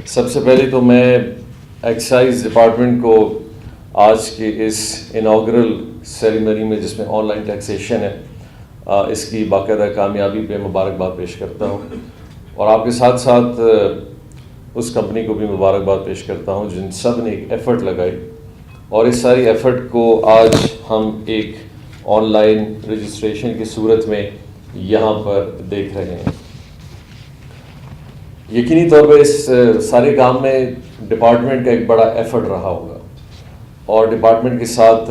سب سے پہلے تو میں ایکسائز ڈپارٹمنٹ کو آج کے اس انوگرل سیریمنی میں جس میں آن لائن ٹیکسیشن ہے اس کی باقاعدہ کامیابی پہ مبارکباد پیش کرتا ہوں، اور آپ کے ساتھ ساتھ اس کمپنی کو بھی مبارکباد پیش کرتا ہوں جن سب نے ایک ایفرٹ لگائی، اور اس ساری ایفرٹ کو آج ہم ایک آن لائن رجسٹریشن کی صورت میں یہاں پر دیکھ رہے ہیں۔ یقینی طور پر اس سارے کام میں ڈپارٹمنٹ کا ایک بڑا ایفرٹ رہا ہوگا، اور ڈپارٹمنٹ کے ساتھ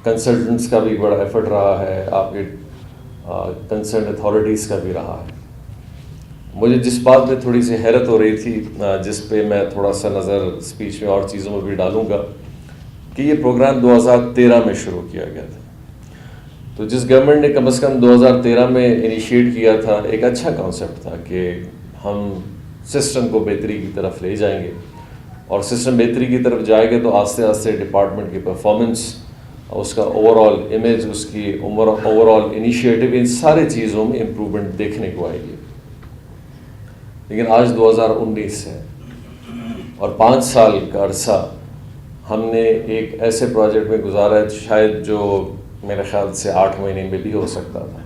کنسلٹنٹس کا بھی بڑا ایفرٹ رہا ہے، آپ کے کنسرن اتھارٹیز کا بھی رہا ہے۔ مجھے جس بات میں تھوڑی سی حیرت ہو رہی تھی، جس پہ میں تھوڑا سا نظر اسپیچ میں اور چیزوں میں بھی ڈالوں گا، کہ یہ پروگرام 2013 میں شروع کیا گیا تھا۔ تو جس گورنمنٹ نے کم از کم 2013 میں انیشیٹ کیا تھا، ایک اچھا کانسیپٹ تھا کہ ہم سسٹم کو بہتری کی طرف لے جائیں گے، اور سسٹم بہتری کی طرف جائے گا تو آہستہ آہستہ ڈپارٹمنٹ کی پرفارمنس، اس کا اوور آل امیج، اس کی اوور آل انیشیٹو، ان سارے چیزوں میں امپرومنٹ دیکھنے کو آئے گی۔ لیکن آج 2019 ہے، اور 5 سال کا عرصہ ہم نے ایک ایسے پروجیکٹ میں گزارا ہے شاید جو میرے خیال سے 8 مہینے میں بھی ہو سکتا تھا۔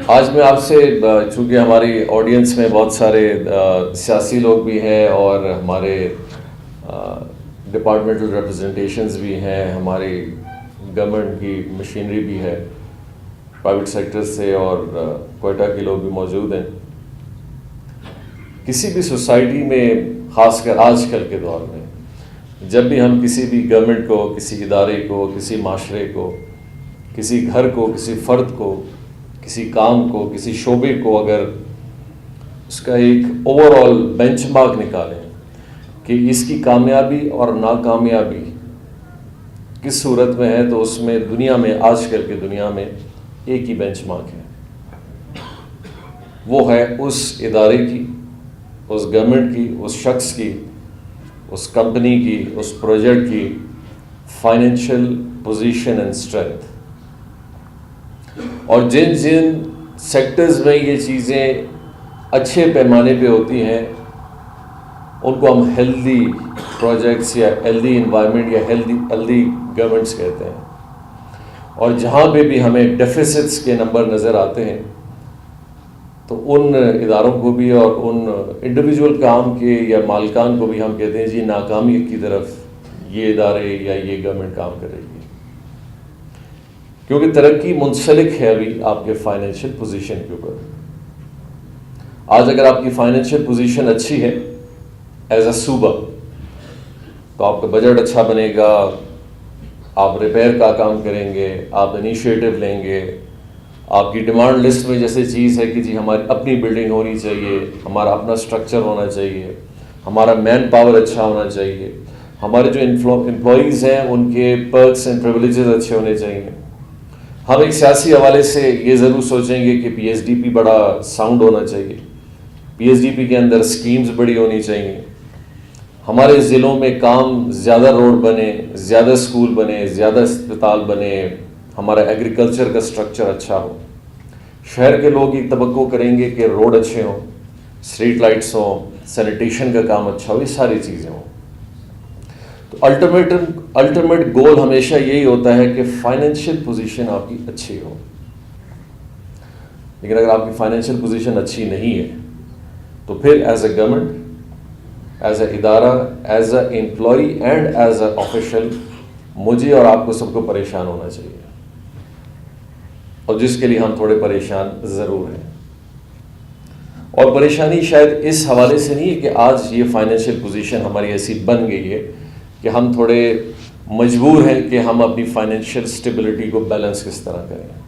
آج میں آپ سے، چونکہ ہماری آڈینس میں بہت سارے سیاسی لوگ بھی ہیں اور ہمارے ڈپارٹمنٹل ریپرزنٹیشنز بھی ہیں، ہماری گورنمنٹ کی مشینری بھی ہے، پرائیویٹ سیکٹر سے اور کوئٹہ کے لوگ بھی موجود ہیں۔ کسی بھی سوسائٹی میں، خاص کر آج کل کے دور میں، جب بھی ہم کسی بھی گورنمنٹ کو، کسی ادارے کو، کسی معاشرے کو، کسی گھر کو، کسی فرد کو، کسی کام کو، کسی شعبے کو اگر اس کا ایک اوور آل بینچ مارک نکالیں کہ اس کی کامیابی اور ناکامیابی کس صورت میں ہے، تو اس میں دنیا میں، آج کل کی دنیا میں ایک ہی بینچ مارک ہے، وہ ہے اس ادارے کی، اس گورنمنٹ کی، اس شخص کی، اس کمپنی کی، اس پروجیکٹ کی فائنینشیل پوزیشن اینڈ اسٹرینتھ۔ اور جن سیکٹرز میں یہ چیزیں اچھے پیمانے پہ ہوتی ہیں، ان کو ہم ہیلدی پروجیکٹس یا ہیلدی انوائرمنٹ یا ہیلدی گورنمنٹس کہتے ہیں۔ اور جہاں پہ بھی ہمیں ڈیفیسٹس کے نمبر نظر آتے ہیں، تو ان اداروں کو بھی اور ان انڈیویجول کام کے یا مالکان کو بھی ہم کہتے ہیں جی ناکامی کی طرف یہ ادارے یا یہ گورنمنٹ کام کر رہی ہے، کیونکہ ترقی منسلک ہے ابھی آپ کے فائنینشیل پوزیشن کے اوپر۔ آج اگر آپ کی فائنینشیل پوزیشن اچھی ہے ایز اے صوبہ، تو آپ کا بجٹ اچھا بنے گا، آپ ریپیئر کا کام کریں گے، آپ انیشیٹو لیں گے، آپ کی ڈیمانڈ لسٹ میں جیسے چیز ہے کہ جی ہماری اپنی بلڈنگ ہونی چاہیے، ہمارا اپنا سٹرکچر ہونا چاہیے، ہمارا مین پاور اچھا ہونا چاہیے، ہمارے جو امپلائیز ہیں ان کے پرکس اینڈ پریولیجز اچھے ہونے چاہیے۔ ہم ایک سیاسی حوالے سے یہ ضرور سوچیں گے کہ پی ایس ڈی پی بڑا ساؤنڈ ہونا چاہیے، پی ایس ڈی پی کے اندر اسکیمز بڑی ہونی چاہیے، ہمارے ضلعوں میں کام زیادہ روڈ بنے، زیادہ اسکول بنے، زیادہ اسپتال بنے، ہمارا ایگریکلچر کا سٹرکچر اچھا ہو۔ شہر کے لوگ یہ توقع کریں گے کہ روڈ اچھے ہوں، اسٹریٹ لائٹس ہوں، سینیٹیشن کا کام اچھا ہو، یہ ساری چیزیں ہوں۔ تو الٹیمیٹ گول ہمیشہ یہی ہوتا ہے کہ فائنینشیل پوزیشن آپ کی اچھی ہو۔ لیکن اگر آپ کی فائنینشیل پوزیشن اچھی نہیں ہے، تو پھر as a government, as a ادارہ، as a employee and as a official, مجھے اور آپ کو سب کو پریشان ہونا چاہیے، اور جس کے لیے ہم تھوڑے پریشان ضرور ہیں۔ اور پریشانی شاید اس حوالے سے نہیں ہے کہ آج یہ فائنینشیل پوزیشن ہماری ایسی بن گئی ہے کہ ہم تھوڑے مجبور ہیں کہ ہم اپنی فائنینشیل سٹیبلٹی کو بیلنس کس طرح کریں۔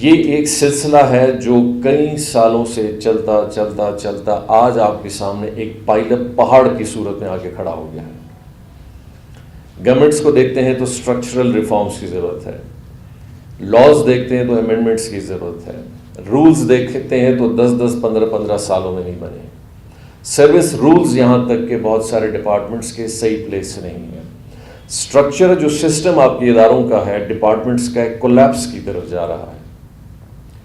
یہ ایک سلسلہ ہے جو کئی سالوں سے چلتا چلتا چلتا آج آپ کے سامنے ایک پائل اپ پہاڑ کی صورت میں آ کے کھڑا ہو گیا ہے۔ گورنمنٹس کو دیکھتے ہیں تو اسٹرکچرل ریفارمز کی ضرورت ہے، لاز دیکھتے ہیں تو امینڈمنٹس کی ضرورت ہے، رولز دیکھتے ہیں تو 10-15 سالوں میں نہیں بنے، سروس رولز یہاں تک کہ بہت سارے ڈپارٹمنٹس کے صحیح پلیس سے نہیں ہیں، اسٹرکچر جو سسٹم آپ کے اداروں کا ہے، ڈپارٹمنٹس کا، ایک کولیپس کی طرف جا رہا ہے۔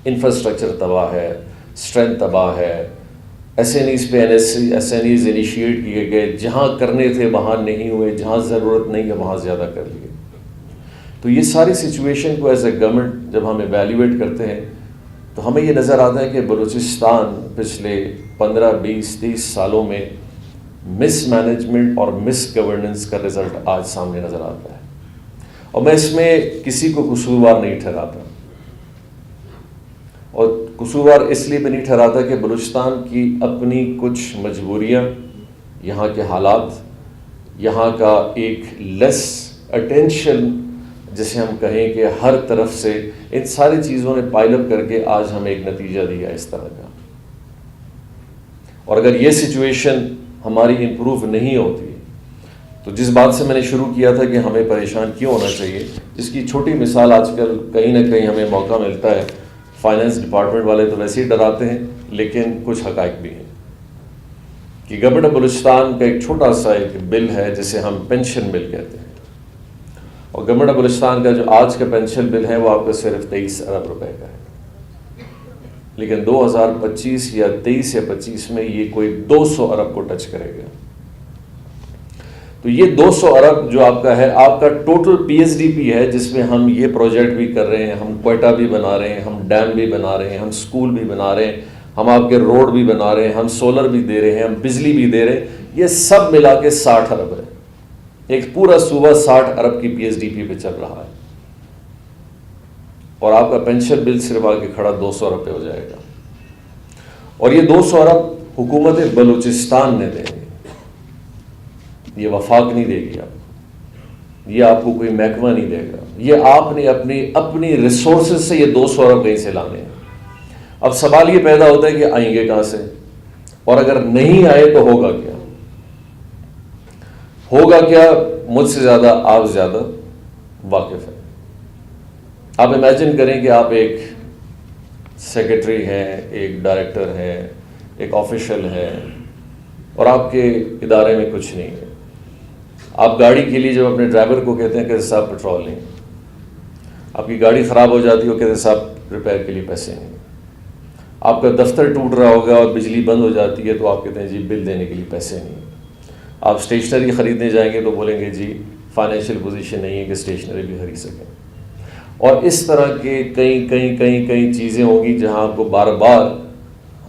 انفراسٹرکچر تباہ ہے، اسٹرینتھ تباہ ہے، ایس این ایز پہ ایس این ایز انیشیٹ کیے گئے، جہاں کرنے تھے وہاں نہیں ہوئے، جہاں ضرورت نہیں ہے وہاں زیادہ کر لیے. تو یہ ساری سچویشن کو ایز اے گورنمنٹ جب ہم ایویلیویٹ کرتے ہیں تو ہمیں یہ نظر آتا ہے کہ بلوچستان پچھلے 15 20 30 سالوں میں مس مینجمنٹ اور مس گورننس کا رزلٹ آج سامنے نظر آتا ہے. اور میں اس میں کسی کو قصوروار نہیں ٹھہراتا، اور قصوروار اس لیے بھی نہیں ٹھہراتا کہ بلوچستان کی اپنی کچھ مجبوریاں، یہاں کے حالات، یہاں کا ایک لیس اٹینشن جسے ہم کہیں کہ ہر طرف سے ان ساری چیزوں نے پائل اپ کر کے آج ہمیں ایک نتیجہ دیا اس طرح کا. اور اگر یہ سچویشن ہماری امپروو نہیں ہوتی تو جس بات سے میں نے شروع کیا تھا کہ ہمیں پریشان کیوں ہونا چاہیے، جس کی چھوٹی مثال آج کل کہیں نہ کہیں ہمیں موقع ملتا ہے. فائنانس ڈپارٹمنٹ والے تو ویسے ہی ڈراتے ہیں، لیکن کچھ حقائق بھی ہیں کہ گورنمنٹ آف بلوچستان کا ایک چھوٹا سا ایک بل ہے جسے ہم پینشن بل کہتے ہیں، اور گورنمنٹ آف بلوچستان کا جو آج کا پینشن بل ہے وہ آپ کا صرف 23 ارب روپے کا ہے، لیکن 2025 یا 23 یا 25 میں یہ کوئی 200 ارب کو ٹچ کرے گا. تو یہ 200 ارب جو آپ کا ہے، آپ کا total P S D P ہے، جس میں ہم یہ پروجیکٹ بھی کر رہے ہیں، ہم کوئٹہ بھی بنا رہے ہیں، ہم ڈیم بھی بنا رہے ہیں، ہم اسکول بھی بنا رہے ہیں، ہم آپ کے روڈ بھی بنا رہے ہیں، ہم سولر بھی دے رہے ہیں، ہم بجلی بھی دے رہے ہیں، یہ سب ملا کے 60 ارب ہے. ایک پورا صوبہ 60 ارب کی پی ایس ڈی پی پہ چل رہا ہے، اور آپ کا پینشن بل صرف آ کے کھڑا 200 ارب پہ ہو جائے گا. اور یہ 200 ارب حکومت بلوچستان نے دے گی، یہ وفاق نہیں دے گی، آپ یہ آپ کو کوئی محکمہ نہیں دے گا، یہ آپ نے اپنی ریسورسز سے یہ 200 ارب کہیں سے لانے ہیں. اب سوال یہ پیدا ہوتا ہے کہ آئیں گے کہاں سے، اور اگر نہیں آئے تو ہوگا کیا؟ ہوگا کیا؟ مجھ سے زیادہ آپ زیادہ واقف ہیں. آپ امیجن کریں کہ آپ ایک سیکرٹری ہیں، ایک ڈائریکٹر ہیں، ایک آفیشل ہیں، اور آپ کے ادارے میں کچھ نہیں ہے. آپ گاڑی کے لیے جب اپنے ڈرائیور کو کہتے ہیں کہ صاحب پیٹرول نہیں، آپ کی گاڑی خراب ہو جاتی ہے، وہ کہتے ہیں صاحب ریپیئر کے لیے پیسے نہیں. آپ کا دفتر ٹوٹ رہا ہوگا اور بجلی بند ہو جاتی ہے تو آپ کہتے ہیں جی بل دینے کے لیے پیسے نہیں. آپ اسٹیشنری خریدنے جائیں گے تو بولیں گے جی فائنینشیل پوزیشن نہیں ہے کہ اسٹیشنری بھی خرید سکیں. اور اس طرح کے کئی چیزیں ہوں گی جہاں آپ کو بار بار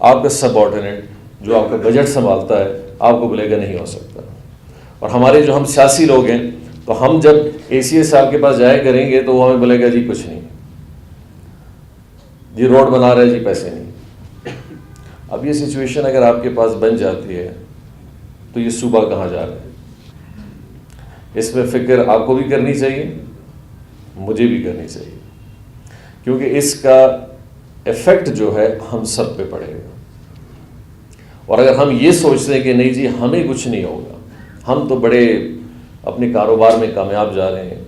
آپ کا سب آرڈینیٹ جو آپ کا بجٹ سنبھالتا ہے آپ کو بولے گا نہیں ہو سکتا. اور ہمارے جو ہم سیاسی لوگ ہیں تو ہم جب اے سی ایس صاحب کے پاس جایا کریں گے تو وہ ہمیں بولے گا جی کچھ نہیں، جی روڈ بنا رہے جی پیسے نہیں. اب یہ سچویشن اگر آپ کے پاس بن جاتی ہے تو یہ صوبہ کہاں جا رہا ہے؟ اس میں فکر آپ کو بھی کرنی چاہیے، مجھے بھی کرنی چاہیے، کیونکہ اس کا ایفیکٹ جو ہے ہم سب پہ پڑے گا. اور اگر ہم یہ سوچتے ہیں کہ نہیں جی ہمیں کچھ نہیں ہوگا، ہم تو بڑے اپنے کاروبار میں کامیاب جا رہے ہیں،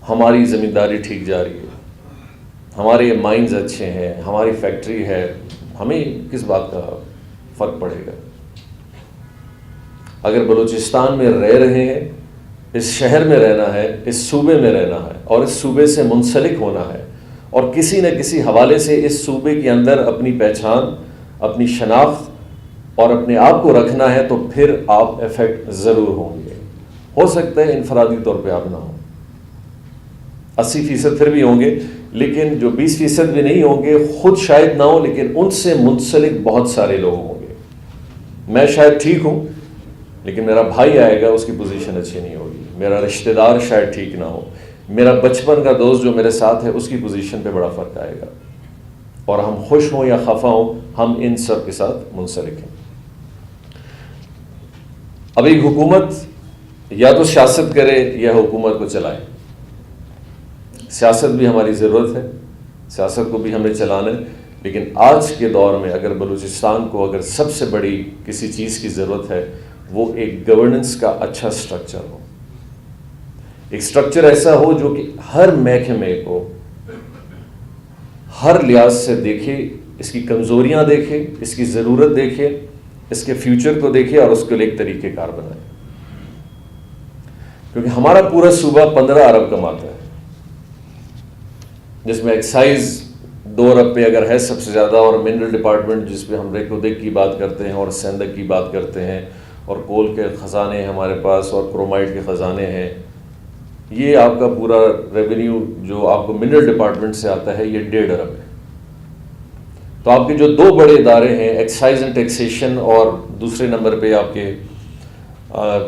ہماری زمینداری ٹھیک جا رہی ہے، ہمارے مائنز اچھے ہیں، ہماری فیکٹری ہے، ہمیں کس بات کا فرق پڑے گا؟ اگر بلوچستان میں رہ رہے ہیں، اس شہر میں رہنا ہے، اس صوبے میں رہنا ہے، اور اس صوبے سے منسلک ہونا ہے، اور کسی نہ کسی حوالے سے اس صوبے کے اندر اپنی پہچان، اپنی شناخت اور اپنے آپ کو رکھنا ہے، تو پھر آپ افیکٹ ضرور ہوں گے. ہو سکتا ہے انفرادی طور پہ آپ نہ ہوں، 80% پھر بھی ہوں گے، لیکن جو 20% بھی نہیں ہوں گے خود شاید نہ ہو، لیکن ان سے منسلک بہت سارے لوگ ہوں گے. میں شاید ٹھیک ہوں لیکن میرا بھائی آئے گا اس کی پوزیشن اچھی نہیں ہوگی، میرا رشتہ دار شاید ٹھیک نہ ہو، میرا بچپن کا دوست جو میرے ساتھ ہے اس کی پوزیشن پہ بڑا فرق آئے گا. اور ہم خوش ہوں یا خفا ہوں، ہم ان سب کے ساتھ منسلک ہیں. اب ایک حکومت یا تو سیاست کرے یا حکومت کو چلائے. سیاست بھی ہماری ضرورت ہے، سیاست کو بھی ہمیں چلانا ہے، لیکن آج کے دور میں اگر بلوچستان کو اگر سب سے بڑی کسی چیز کی ضرورت ہے وہ ایک گورننس کا اچھا سٹرکچر ہو. ایک سٹرکچر ایسا ہو جو کہ ہر محکمے کو ہر لحاظ سے دیکھے، اس کی کمزوریاں دیکھے، اس کی ضرورت دیکھے، اس کے فیوچر کو دیکھے اور اس کے لیے ایک طریقہ کار بنائے. کیونکہ ہمارا پورا صوبہ 15 ارب کماتا ہے، جس میں ایکسائز 2 ارب پہ اگر ہے سب سے زیادہ، اور منرل ڈپارٹمنٹ جس پہ ہم ریکودک کی بات کرتے ہیں اور سیندک کی بات کرتے ہیں، اور کول کے خزانے ہیں ہمارے پاس، اور کرومائٹ کے خزانے ہیں، یہ آپ کا پورا ریونیو جو آپ کو منرل ڈپارٹمنٹ سے آتا ہے یہ 1.5 ارب ہے۔ تو آپ کے جو 2 بڑے ادارے ہیں، ایکسائز اینڈ ٹیکسیشن، اور دوسرے نمبر پہ آپ کے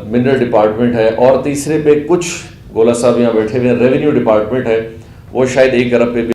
منرل ڈپارٹمنٹ ہے، اور تیسرے پہ کچھ گولا صاحب یہاں بیٹھے ہوئے ہیں ریونیو ڈپارٹمنٹ ہے، وہ شاید 1 ارب پہ بھی